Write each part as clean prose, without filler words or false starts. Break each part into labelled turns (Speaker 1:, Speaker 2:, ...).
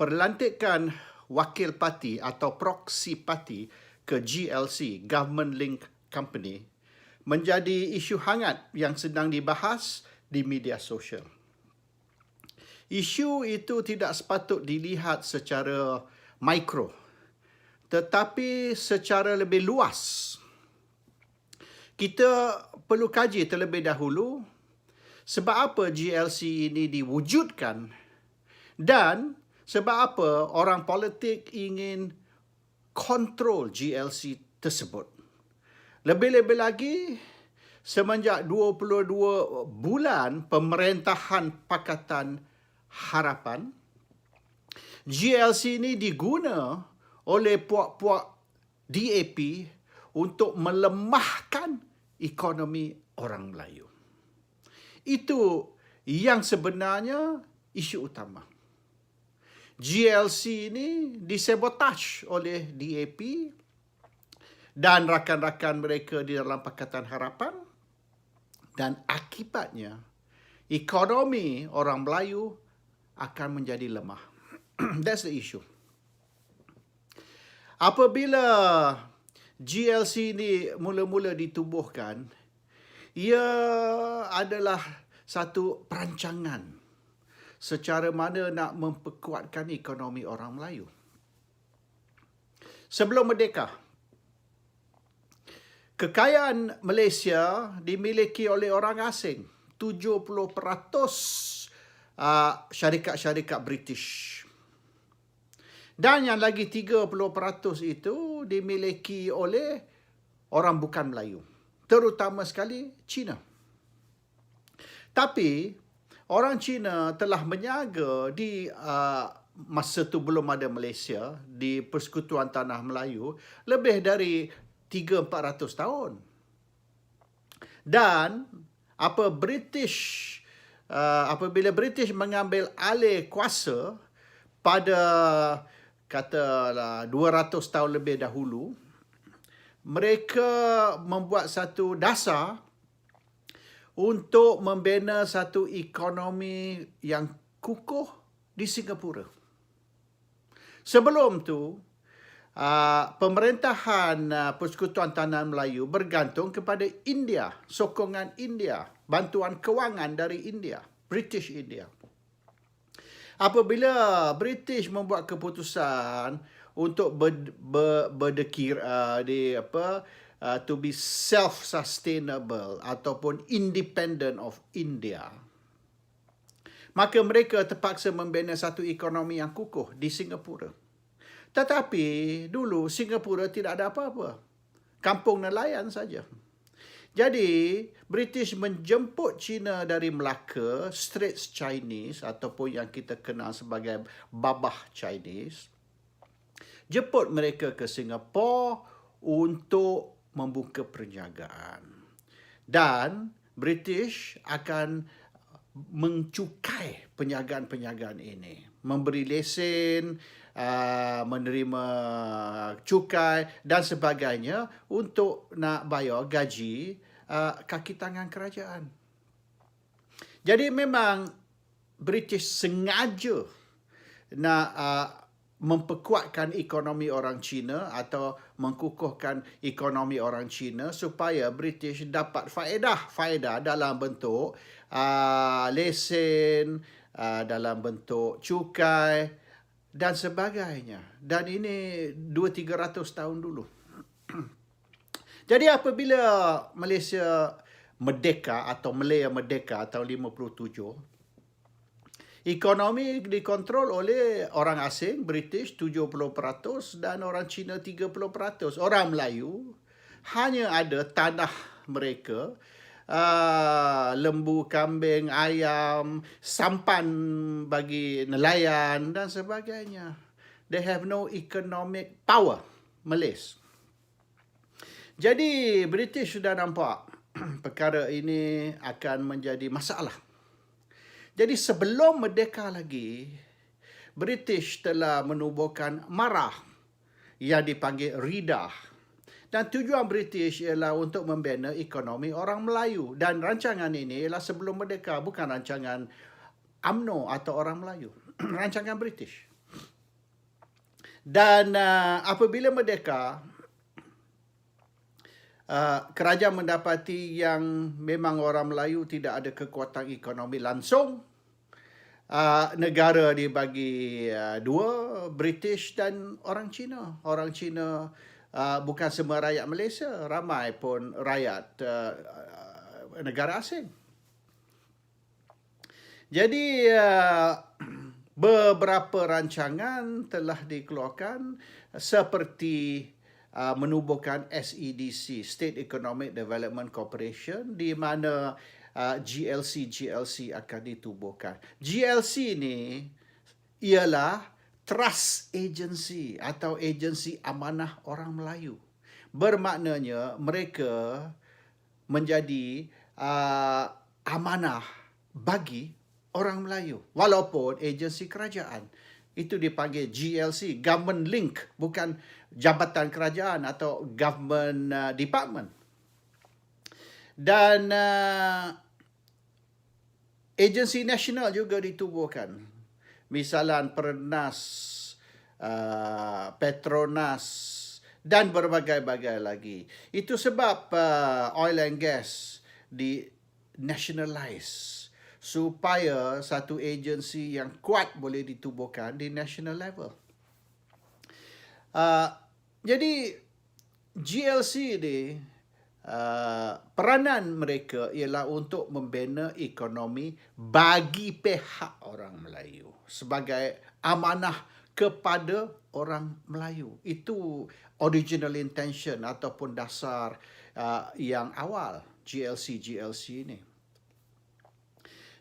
Speaker 1: Perlantikan wakil parti atau proksi parti ke GLC, Government Link Company, menjadi isu hangat yang sedang dibahas di media sosial. Isu itu tidak sepatut dilihat secara mikro, tetapi secara lebih luas. Kita perlu kaji terlebih dahulu sebab apa GLC ini diwujudkan dan sebab apa orang politik ingin kontrol GLC tersebut. Lebih-lebih lagi, semenjak 22 bulan pemerintahan Pakatan Harapan, GLC ini diguna oleh puak-puak DAP untuk melemahkan ekonomi orang Melayu. Itu yang sebenarnya isu utama. GLC ini disabotaj oleh DAP dan rakan-rakan mereka di dalam Pakatan Harapan, dan akibatnya ekonomi orang Melayu akan menjadi lemah. That's the issue. Apabila GLC ini mula-mula ditubuhkan, ia adalah satu perancangan secara mana nak memperkuatkan ekonomi orang Melayu. Sebelum merdeka, kekayaan Malaysia dimiliki oleh orang asing. 70% syarikat-syarikat British. Dan yang lagi 30% itu dimiliki oleh orang bukan Melayu. Terutama sekali Cina. Tapi orang Cina telah menyaga di masa itu belum ada Malaysia, di Persekutuan Tanah Melayu, lebih dari 300-400 tahun. Dan apabila British mengambil alih kuasa pada katalah 200 tahun lebih dahulu, mereka membuat satu dasar untuk membina satu ekonomi yang kukuh di Singapura. Sebelum tu, pemerintahan Persekutuan Tanah Melayu bergantung kepada India, sokongan India, bantuan kewangan dari India, British India. Apabila British membuat keputusan untuk berdekir to be self-sustainable ataupun independent of India, maka mereka terpaksa membina satu ekonomi yang kukuh di Singapura. Tetapi dulu Singapura tidak ada apa-apa. Kampung nelayan saja. Jadi British menjemput Cina dari Melaka, Straits Chinese ataupun yang kita kenal sebagai Babah Chinese. Jemput mereka ke Singapura untuk membuka perniagaan. Dan British akan mencukai perniagaan-perniagaan ini. Memberi lesen, menerima cukai dan sebagainya untuk nak bayar gaji kaki tangan kerajaan. Jadi memang British sengaja nak memperkuatkan ekonomi orang Cina atau mengukuhkan ekonomi orang Cina supaya British dapat faedah dalam bentuk lesen, dalam bentuk cukai dan sebagainya. Dan ini 200-300 tahun dulu. Jadi apabila Malaysia merdeka atau Malaya merdeka tahun 57, ekonomi dikontrol oleh orang asing, British 70% dan orang Cina 30%. Orang Melayu hanya ada tanah mereka, lembu, kambing, ayam, sampan bagi nelayan dan sebagainya. They have no economic power, Malays. Jadi British sudah nampak perkara ini akan menjadi masalah. Jadi sebelum merdeka lagi, British telah menubuhkan MARA yang dipanggil RIDA. Dan tujuan British ialah untuk membina ekonomi orang Melayu. Dan rancangan ini ialah sebelum merdeka, bukan rancangan UMNO atau orang Melayu. Rancangan British. Dan apabila merdeka, kerajaan mendapati yang memang orang Melayu tidak ada kekuatan ekonomi langsung. Negara dibagi dua, British dan orang Cina. Orang Cina bukan semua rakyat Malaysia, ramai pun rakyat negara asing. Jadi beberapa rancangan telah dikeluarkan seperti menubuhkan SEDC, State Economic Development Corporation, di mana GLC akan ditubuhkan. GLC ni ialah Trust Agency atau agensi amanah orang Melayu. Bermaknanya mereka menjadi amanah bagi orang Melayu, walaupun agensi kerajaan. Itu dipanggil GLC, Government Link, bukan jabatan kerajaan atau government department. Dan agensi nasional juga ditubuhkan. Misalnya Pernas, Petronas, dan berbagai-bagai lagi. Itu sebab oil and gas di nationalize, supaya satu agensi yang kuat boleh ditubuhkan di national level. Jadi GLC ni, peranan mereka ialah untuk membina ekonomi bagi pihak orang Melayu sebagai amanah kepada orang Melayu. Itu original intention ataupun dasar yang awal GLC ni.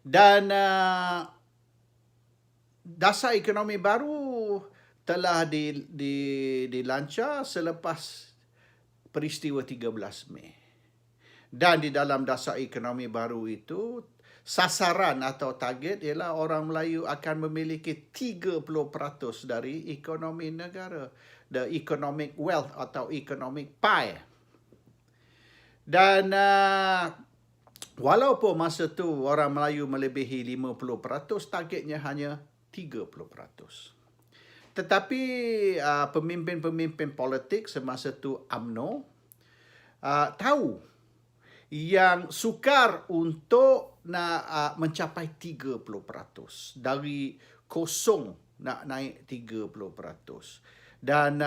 Speaker 1: Dan dasar ekonomi baru telah dilancar selepas peristiwa 13 Mei. Dan di dalam dasar ekonomi baru itu, sasaran atau target ialah orang Melayu akan memiliki 30% dari ekonomi negara. The economic wealth atau economic pie. Dan walaupun masa tu orang Melayu melebihi 50%, targetnya hanya 30%. Tetapi pemimpin-pemimpin politik semasa tu UMNO tahu yang sukar untuk nak mencapai 30%. Dari kosong nak naik 30%. Dan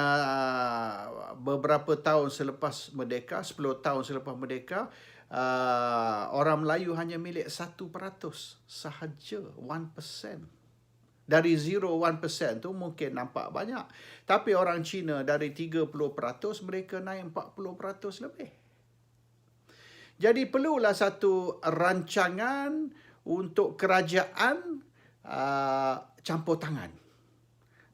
Speaker 1: beberapa tahun selepas merdeka, 10 tahun selepas merdeka, orang Melayu hanya milik 1% sahaja, 1%. Dari 0-1% tu mungkin nampak banyak. Tapi orang Cina dari 30% mereka naik 40% lebih. Jadi perlulah satu rancangan untuk kerajaan campur tangan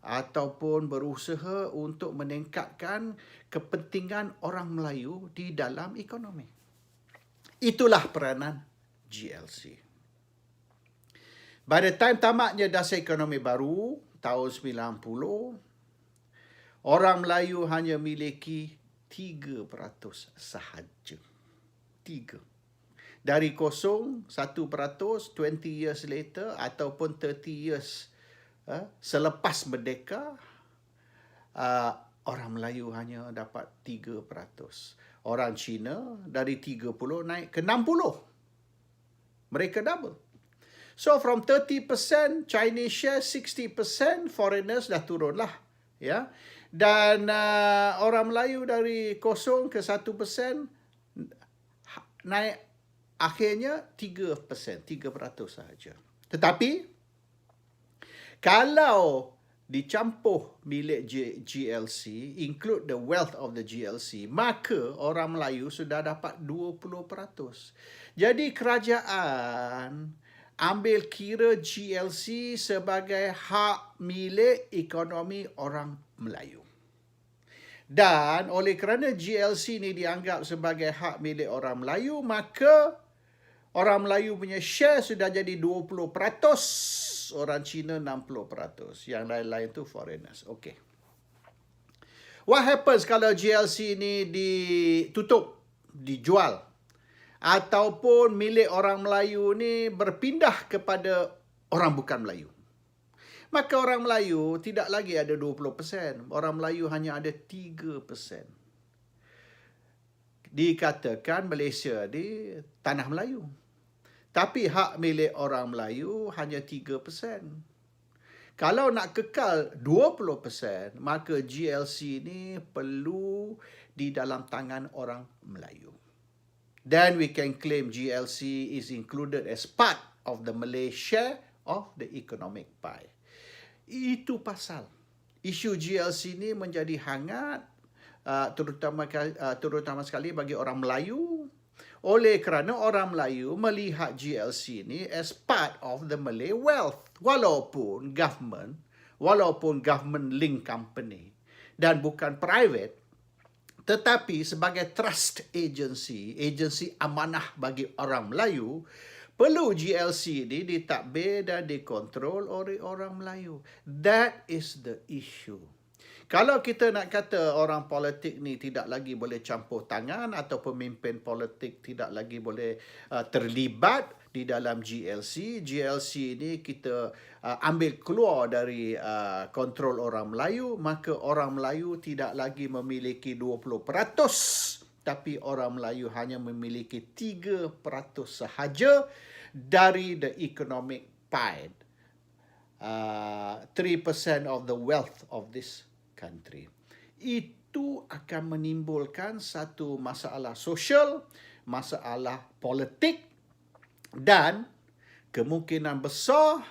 Speaker 1: ataupun berusaha untuk meningkatkan kepentingan orang Melayu di dalam ekonomi. Itulah peranan GLC. Pada time tamatnya dasar ekonomi baru, tahun 90, orang Melayu hanya miliki 3% sahaja. 3. Dari kosong, 1%, 20 years later, ataupun 30 years selepas merdeka, orang Melayu hanya dapat 3%. Orang Cina dari 30 naik ke 60. Mereka double. So from 30% Chinese share, 60% foreigners dah turun lah, ya. Dan orang Melayu dari kosong ke 1% naik akhirnya 3% sahaja. Tetapi kalau dicampur milik GLC, include the wealth of the GLC, maka orang Melayu sudah dapat 20%. Jadi kerajaan ambil kira GLC sebagai hak milik ekonomi orang Melayu. Dan oleh kerana GLC ni dianggap sebagai hak milik orang Melayu, maka orang Melayu punya share sudah jadi 20%, orang Cina 60%. Yang lain-lain tu foreigners. Okay. What happens kalau GLC ni ditutup, dijual? Ataupun milik orang Melayu ni berpindah kepada orang bukan Melayu. maka orang Melayu tidak lagi ada 20%. Orang Melayu hanya ada 3%. Dikatakan Malaysia di tanah Melayu. Tapi hak milik orang Melayu hanya 3%. Kalau nak kekal 20%, maka GLC ni perlu di dalam tangan orang Melayu. Then we can claim GLC is included as part of the Malay share of the economic pie. Itu pasal isu GLC ni menjadi hangat, terutama sekali bagi orang Melayu, oleh kerana orang Melayu melihat GLC ni as part of the Malay wealth. Walaupun government link company dan bukan private, tetapi sebagai trust agency amanah bagi orang Melayu, perlu GLC ni ditadbir dan dikontrol oleh orang Melayu. That is the issue. Kalau kita nak kata orang politik ni tidak lagi boleh campur tangan atau pemimpin politik tidak lagi boleh terlibat di dalam GLC ni kita ambil keluar dari kontrol orang Melayu, maka orang Melayu tidak lagi memiliki 20%, tapi orang Melayu hanya memiliki 3% sahaja dari the economic pie. 3% of the wealth of this country. Itu akan menimbulkan satu masalah sosial, masalah politik, dan kemungkinan besar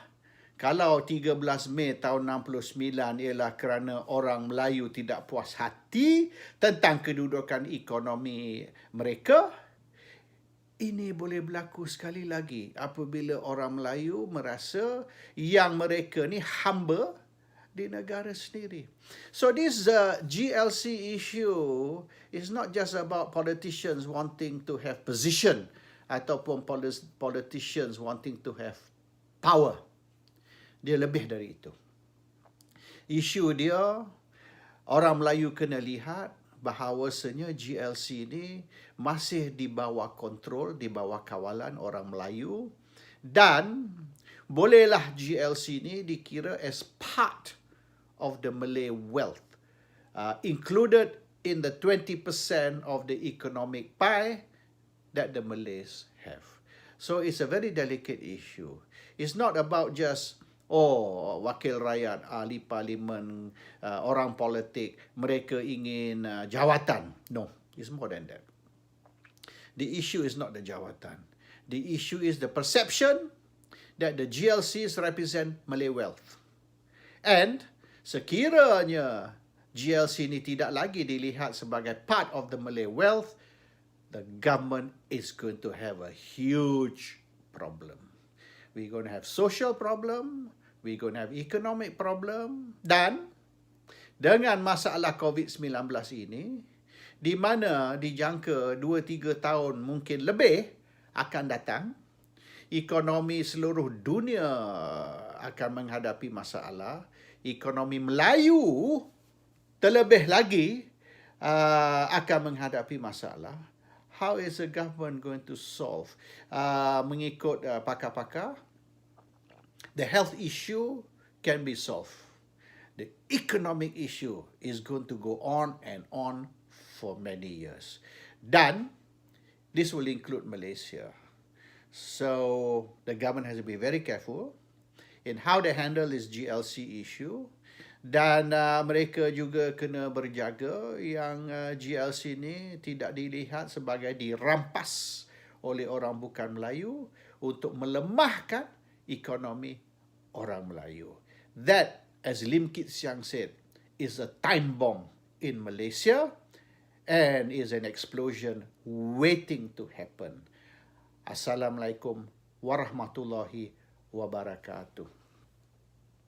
Speaker 1: kalau 13 Mei tahun 69 ialah kerana orang Melayu tidak puas hati tentang kedudukan ekonomi mereka, ini boleh berlaku sekali lagi apabila orang Melayu merasa yang mereka ni hamba di negara sendiri. So this GLC issue is not just about politicians wanting to have position ataupun politicians wanting to have power. Dia lebih dari itu. Isu dia, orang Melayu kena lihat bahawasanya GLC ni masih di bawah kontrol, di bawah kawalan orang Melayu, dan bolehlah GLC ni dikira as part of the Malay wealth, included in the 20% of the economic pie that the Malays have. So it's a very delicate issue. It's not about just, wakil rakyat, ahli parlimen, orang politik, mereka ingin jawatan. No, it's more than that. The issue is not the jawatan. The issue is the perception that the GLCs represent Malay wealth. And sekiranya GLC ini tidak lagi dilihat sebagai part of the Malay wealth, the government is going to have a huge problem. We're going to have social problem, we're going to have economic problem, dan dengan masalah COVID-19 ini, di mana dijangka 2-3 tahun mungkin lebih akan datang, ekonomi seluruh dunia akan menghadapi masalah, ekonomi Melayu terlebih lagi akan menghadapi masalah. How is the government going to solve? Mengikut pakar-pakar, the health issue can be solved. The economic issue is going to go on and on for many years. Dan this will include Malaysia. So the government has to be very careful in how they handle this GLC issue, dan mereka juga kena berjaga yang GLC ni tidak dilihat sebagai dirampas oleh orang bukan Melayu untuk melemahkan ekonomi orang Melayu. That, as Lim Kit Siang said, is a time bomb in Malaysia and is an explosion waiting to happen. Assalamualaikum warahmatullahi wabarakatuh.